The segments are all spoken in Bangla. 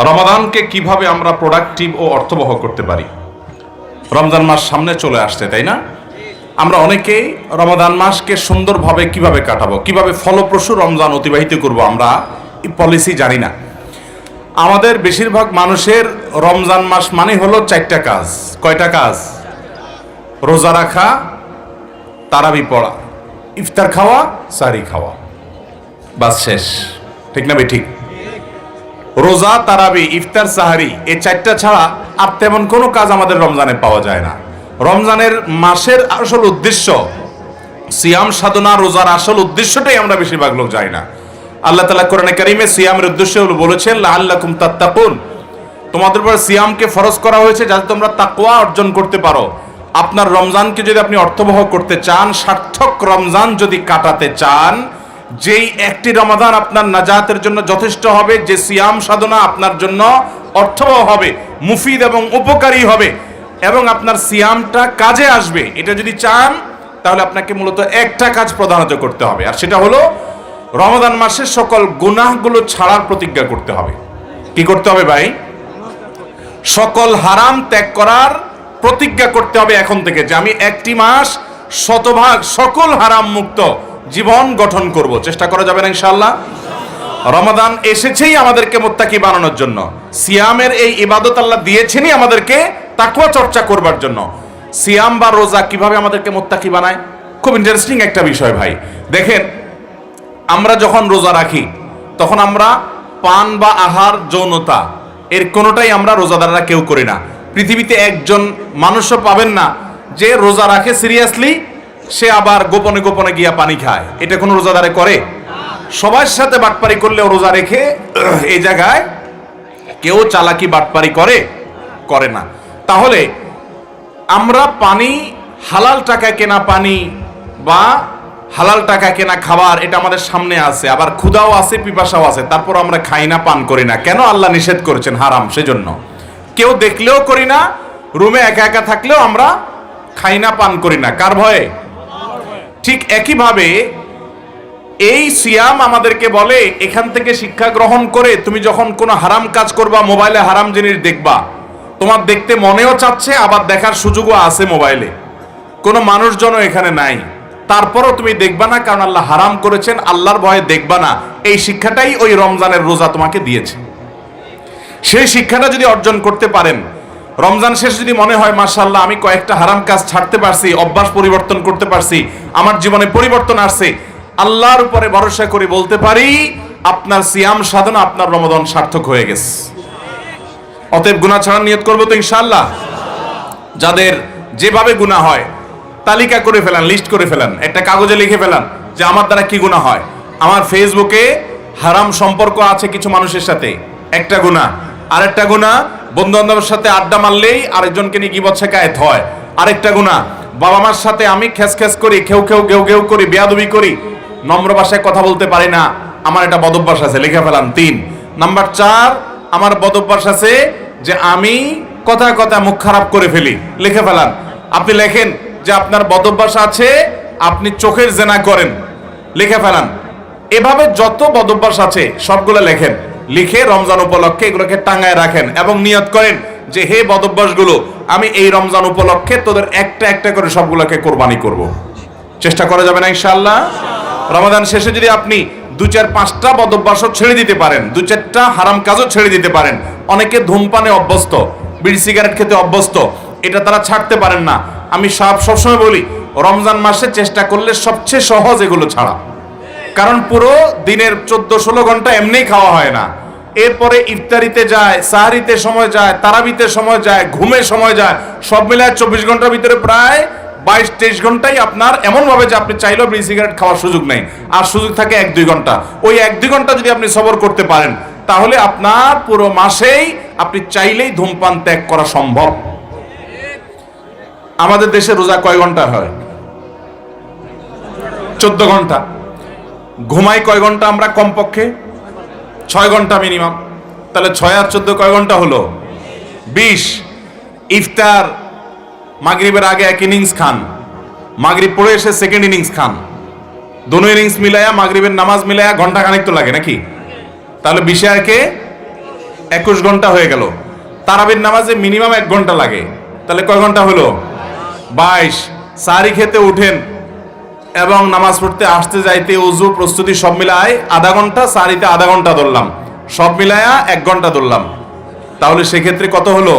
রমাদানকে কিভাবে আমরা প্রোডাক্টিভ ও অর্থবহ করতে পারি? রমজান মাস সামনে চলে আসছে, তাই না? আমরা অনেকেই রমাদান মাসকে সুন্দরভাবে কিভাবে কাটাবো, কিভাবে ফলপ্রসূ রমজান অতিবাহিত করব, আমরা এই পলিসি জানি না। আমাদের বেশিরভাগ মানুষের রমজান মাস মানে হলো 4টা কাজ। কয়টা কাজ? রোজা রাখা, তারাবি পড়া, ইফতার খাওয়া, সাহরি খাওয়া, বাস শেষ। ঠিক না ভাই? ঠিক। রোজা, তারাবি, ইফতার, সাহারি, এই 4টা ছাড়া আর তেমন কোনো কাজ আমাদের রমজানে পাওয়া যায় না। রমজানের মাসের আসল উদ্দেশ্য সিয়াম সাধনা, রোজার আসল উদ্দেশ্যটাই আমরা বেশিরভাগ লোক জানি না। আল্লাহ তাআলা কোরআনে কারীমে সিয়ামের উদ্দেশ্য বলেছেন লাআল্লাকুম তাত্তাকুন, তোমাদের উপর সিয়ামকে ফরজ করা হয়েছে যাতে তোমরা তাকওয়া অর্জন করতে পারো। আপনার রমজানকে যদি আপনি অর্থবহ করতে চান, সার্থক রমজান যদি কাটাতে চান, যেই একটি রমাদান আপনার নাজাতের জন্য যথেষ্ট হবে, যে সিয়াম সাধনা আপনার জন্য অর্থবহ হবে, মুফিদ এবং উপকারী হবে এবং আপনার সিয়ামটা কাজে আসবে, এটা যদি চান তাহলে আপনাকে মূলত একটা কাজ প্রধানত করতে হবে, আর সেটা হলো রমাদান মাসের সকল গুনাহগুলো ছাড়ার প্রতিজ্ঞা করতে হবে। কি করতে হবে ভাই? সকল হারাম ত্যাগ করার প্রতিজ্ঞা করতে হবে এখন থেকে, যে আমি একটি মাস শতভাগ সকল হারাম মুক্ত জীবন গঠন করব। চেষ্টা করা যাবে না ইনশাআল্লাহ? রমাদান এসেছেই আমাদেরকে মুত্তাকি বানানোর জন্য। সিয়ামের এই ইবাদত আল্লাহ দিয়েছেনই আমাদেরকে তাকওয়া চর্চা করবার জন্য। সিয়াম বা রোজা কিভাবে আমাদেরকে মুত্তাকি বানায়? খুব ইন্টারেস্টিং একটা বিষয় ভাই। দেখেন, আমরা যখন রোজা রাখি তখন আমরা পান বা আহার, যৌনতা, এর কোনোটাই আমরা রোজাদাররা কেউ করি না। পৃথিবীতে একজন মানুষও পাবেন না যে রোজা রাখে সিরিয়াসলি, সে আবার গোপনে গোপনে গিয়া পানি খায়। এটা কোনো রোজাদারে করে? সবার সাথে বাটপারি করলেও রোজা রেখে এই জায়গায় কেউ চালাকি বাটপারি করে না। তাহলে আমরা পানি, হালাল টাকায় কেনা পানি বা হালাল টাকা কেনা খাবার, এটা আমাদের সামনে আছে, আবার ক্ষুধাও আছে, পিপাসাও আছে, তারপর আমরা খাই না, পান করি না। কেন? আল্লাহ নিষেধ করেছেন, হারাম, সেজন্য। কেউ দেখলেও করি না, রুমে একা একা থাকলেও আমরা খাই না, পান করি না। কার ভয়ে? ঠিক একইভাবে এই সিয়াম আমাদেরকে বলে, এখান থেকে শিক্ষা গ্রহণ করে তুমি যখন কোনো হারাম কাজ করবা, মোবাইলে হারাম জিনিস দেখবা, তোমার দেখতে মনেও চাচ্ছে, আবার দেখার সুযোগও আছে মোবাইলে, কোনো মানুষজনও এখানে নাই, তারপরও তুমি দেখবা না, কারণ আল্লাহ হারাম করেছেন, আল্লাহর ভয়ে দেখবা না। এই শিক্ষাটাই ওই রমজানের রোজা তোমাকে দিয়েছে। সেই শিক্ষাটা যদি অর্জন করতে পারেন, রমজান শেষ যদি মনে হয় মাশাআল্লাহ আমি কয়েকটা হারাম কাজ ছাড়তে পারছি, অভ্যাস পরিবর্তন করতে পারছি, আমার জীবনে পরিবর্তন আসছে, আল্লাহর উপরে ভরসা করে বলতে পারি আপনার সিয়াম সাধনা, আপনার রমাদান সার্থক হয়ে গেছে। অতএব গুনাহ ছাড়ার নিয়ত করবো তো ইনশাআল্লাহ। যাদের যেভাবে গুনাহ হয় তালিকা করে ফেলান, লিস্ট করে ফেলান, একটা কাগজে লিখে ফেলান যে আমার দ্বারা কি গুনাহ হয়। আমার ফেসবুকে হারাম সম্পর্ক আছে কিছু মানুষের সাথে, একটা গুনাহ। আরেকটা গুনাহ, বন্ধু বান্ধবের সাথে আড্ডা মারলেই আরেকজনকে নিয়ে গীবত শেখায়েত হয়, আরেকটা গুনাহ। বাবা মার সাথে আমি খেস করি, ঘেউ করি, বেয়াদবি করি, নম্র ভাষায় কথা বলতে পারি না, আমার এটা বদভ্যাস আছে, লিখে ফেলান। 3 নাম্বার 4, আমার বদভ্যাস আছে যে আমি কথা মুখ খারাপ করে ফেলি, লিখে ফেলান। আপনি লেখেন যে আপনার বদভ্যাস আছে, আপনি চোখের জেনা করেন, লিখে ফেলান। এভাবে যত বদভ্যাস আছে সবগুলো লেখেন, লিখে রমজান উপলক্ষে এগুলোকে টাঙায় রাখেন এবং নিয়ত করেন যে হে বদভ্যাসগুলো, আমি এই রমজান উপলক্ষে তোদের একটা একটা করে সবগুলোকে কোরবানি করব। চেষ্টা করা যাবে না ইনশাআল্লাহ? রমাদান শেষে যদি আপনি 2-4-5টা বদভ্যাসও ছেড়ে দিতে পারেন, 2-4টা হারাম কাজও ছেড়ে দিতে পারেন। অনেকে ধূমপানে অভ্যস্ত, বিড়ি সিগারেট খেতে অভ্যস্ত, এটা তারা ছাড়তে পারেন না। আমি সবসময় বলি রমজান মাসে চেষ্টা করলে সবচেয়ে সহজ এগুলো ছাড়া, কারণ পুরো দিনের 14-16 ঘন্টা এমনিই খাওয়া হয় না, এরপরে ইফতারিতে যায়, সাহারিতে সময় যায়, তারাবিতে সময় যায়, ঘুমে সময় যায়, সব মিলায় 24 ঘন্টার ভিতরে প্রায় 22-23 ঘন্টাই আপনার এমন ভাবে যে আপনি চাইলেও বিড়ি সিগারেট খাওয়ার সুযোগ নেই, আর সুযোগ থাকে 1-2 ঘন্টা। ওই 1-2 ঘন্টা যদি আপনি সবর করতে পারেন, তাহলে আপনার পুরো মাসেই আপনি চাইলেই ধূমপান ত্যাগ করা সম্ভব। আমাদের দেশে রোজা কয় ঘন্টা হয়? 14 ঘন্টা। ঘুমাই কয় ঘন্টা আমরা? কমপক্ষে 6 ঘন্টা মিনিমাম। তাহলে 6 আর 14 কয় ঘন্টা হলো? 20। ইফতার মাগরিবের আগে 1 ইনিংস খান, মাগরিব পড়ে এসে 2nd ইনিংস খান, দোনো ইনিংস মিলায়া মাগরিবের নামাজ মিলায়া ঘন্টা খানেক তো লাগে নাকি? তাহলে 20 আর কে 21 ঘন্টা হয়ে গেল। তারাবির নামাজে মিনিমাম 1 ঘন্টা লাগে, তাহলে কয় ঘন্টা হলো? 22। সারি খেতে উঠেন এবং নামাজ পড়তে আসতে যাইতে ওযু প্রস্তুতি সব মিলায় আধা ঘন্টা, সারিতে আধা ঘন্টা ধরলাম, সব মিলায়া 1 ঘন্টা ধরলাম, তাহলে সেক্ষেত্রে কত হলো?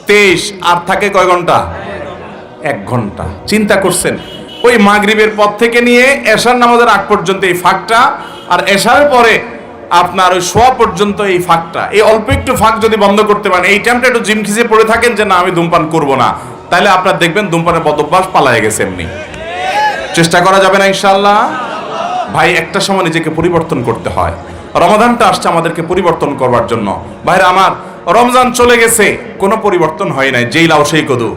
23। আর থাকে কয় ঘন্টা? 1 ঘন্টা। চিন্তা করছেন, ওই মাগরিবের পর থেকে নিয়ে এশার নামাজের আগ পর্যন্ত এই ফাঁকটা, আর এশারের পরে আপনার ওই শোয়া পর্যন্ত এই ফাঁকটা, এই অল্প একটু ফাঁক যদি বন্ধ করতে পারেন, এই টাইমটা একটু জিম খিজে পড়ে থাকেন যে না আমি ধূমপান করব না, তাহলে আপনার দেখবেন ধূমপানের বদভ্যাস পালায়ে গেছে। এমনি চেষ্টা করা যাবে না ইনশাআল্লাহ? ভাই, একটা সময় নিজেকে পরিবর্তন করতে হয়। রমাদানটা আসছে আমাদেরকে পরিবর্তন করবার জন্য। ভাইরা আমার, রমজান চলে গেছে, কোনো পরিবর্তন হয় নাই, যেই লাউ সেই কদু।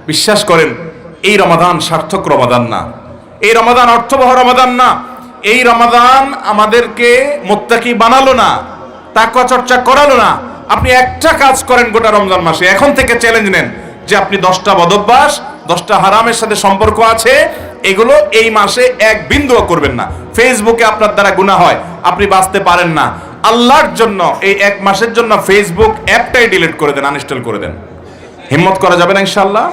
বিশ্বাস করেন, এই রমাদান সার্থক রমাদান না, এই রমাদান অর্থবহ রমাদান না। এই রমাদান আমাদেরকে মুত্তাকি বানালো না, তাকওয়া চর্চা করালো না। আপনি একটা কাজ করেন গোটা রমজান মাসে, এখন থেকে চ্যালেঞ্জ নেন যে আপনি 10টা বদভ্যাস, 10টা হারামের সাথে সম্পর্ক আছে, এগুলো এই মাসে এক বিন্দুও করবেন না। ফেসবুকে আপনার দ্বারা গুনাহ হয়, আপনি বাঁচতে পারেন না, আল্লাহর জন্য এই 1 মাসের জন্য ফেসবুক অ্যাপটাই ডিলিট করে দেন, আনইনস্টল করে দেন। হিম্মত করা যাবে না ইনশাআল্লাহ?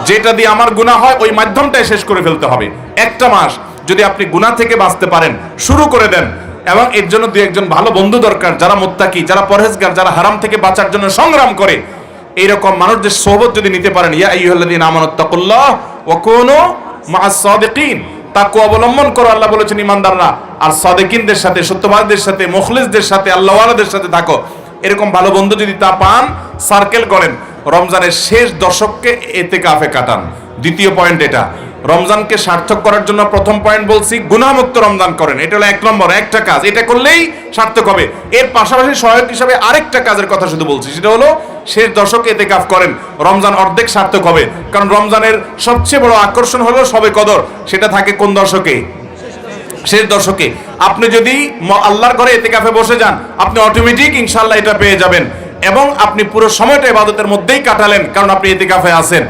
যেটা দিয়ে আমার গুনাহ হয় ওই মাধ্যমটাই শেষ করে ফেলতে হবে। একটা মাস যদি আপনি গুনাহ থেকে বাঁচতে পারেন, শুরু করে দেন। এবং এর জন্য দুই একজন ভালো বন্ধু দরকার, যারা মুত্তাকি, যারা পরহেজগার, যারা হারাম থেকে বাঁচার জন্য সংগ্রাম করে। এইরকম মানুষদের সোহবত যদি নিতে পারেন, ইয়া আইয়ুহাল্লাযীনা আমানুত্তাকুল্লাহ ওয়া কুনু মা'আস সাদিকিন, তাকওয়া অবলম্বন করো, আল্লাহ বলেছেন ইমানদাররা, আর সাদিকিনদের সাথে, সত্যবাদীদের সাথে, মুখলিসদের সাথে, আল্লাহওয়ালাদের সাথে থাকো। এরকম ভালো বন্ধু যদি তা পান, সার্কেল করেন, রমজানের শেষ দশককে ইতিকাফে কাটান। দ্বিতীয় পয়েন্ট এটা, রমজানকে সার্থক করার জন্য প্রথম পয়েন্ট বলছি, গুনাহমুক্ত রমজান করেন। এটা হলো 1 নম্বর, একটা কাজ, এটা করলেই সার্থক হবে। এর পাশাপাশি সহায়ক হিসাবে আরেকটা কাজের কথা শুধু বলছি, সেটা হলো শেষ দশকে ইতিকাফ করেন, রমজান অর্ধেক সার্থক হবে। কারণ রমজানের সবচেয়ে বড় আকর্ষণ হলো শবে কদর, সেটা থাকে কোন দশকে? শেষ দশকে। আপনি যদি আল্লাহর ঘরে ইতিকাফে বসে যান, আপনি অটোমেটিক ইনশাআল্লাহ এটা পেয়ে যাবেন, এবং আপনি পুরো সময়টা ইবাদতের মধ্যেই কাটালেন, কারণ আপনি ইতিকাফে আছেন।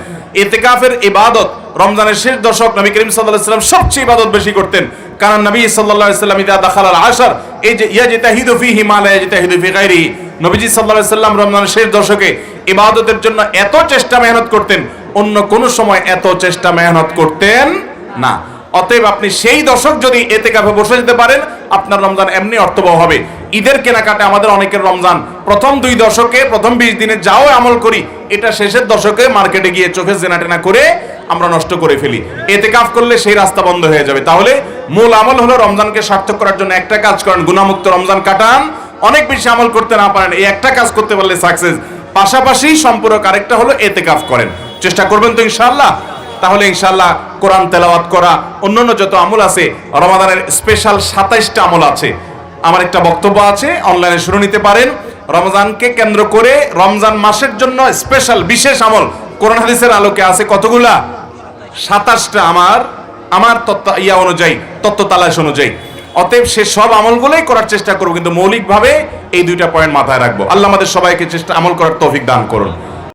ইতিকাফের ইবাদত রমজানের শেষ দশক নবী করিম সাল্লাল্লাহু আলাইহি ওয়াসাল্লাম সবচেয়ে ইবাদত বেশি করতেন। কারণ নবী সাল্লাল্লাহু আলাইহি ওয়াসাল্লাম ইদা দাখালাল আশর, এই যে ইয়াজতাহিদু ফীহি মা লা ইয়াজতাহিদু ফী গায়রিহি, নবীজি সাল্লাল্লাহু আলাইহি ওয়াসাল্লাম রমজানের শেষ দশকে ইবাদতের জন্য এত চেষ্টা মেহনত করতেন, অন্য কোন সময় এত চেষ্টা মেহনত করতেন না। অতএব আপনি সেই দশক যদি ইতিকাফে বসে যেতে পারেন, আপনার রমজান এমনি অর্থবহ হবে। ঈদের কেনাকাটা আমাদের অনেকের রমজান প্রথম 2 দশকে, প্রথম 20 দিনে যাও আমল করি, এটা শেষের দশকে মার্কেটে গিয়ে চোখে জেনাটেনা করে আমরা নষ্ট করে ফেলি। ইতিকাফ করলে সেই রাস্তা বন্ধ হয়ে যাবে। তাহলে মূল আমল হলো রমজানকে সার্থক করার জন্য একটা কাজ করেন, গুনাহমুক্ত রমজান কাটান। অনেক বেশি আমল করতে না পারেন, এই একটা কাজ করতে পারলে সাকসেস। পাশাপাশি সম্পূরক আরেকটা হলো ইতিকাফ করেন। চেষ্টা করবেন তো ইনশাআল্লাহ? তাহলে ইনশাআল্লাহ কোরআন তেলাওয়াত করা, অন্যান্য যত আমল আছে, রমাদানের স্পেশাল 27টা আমল আছে। আমার একটা বক্তব্য আছে, অনলাইনে শুনে নিতে পারেন। রমজানকে কেন্দ্র করে রমজান মাসের জন্য স্পেশাল বিশেষ আমল কোরআন হাদিসের আলোকে আছে কতগুলা? 27টা। আমার তত্ত্ব তালাশ অনুযায়ী। অতএব সে সব আমলগুলোই করার চেষ্টা করবো, কিন্তু মৌলিকভাবে এই 2টা পয়েন্ট মাথায় রাখবো। আল্লাহ আমাদের সবাইকে আমল করার তৌফিক দান করুন।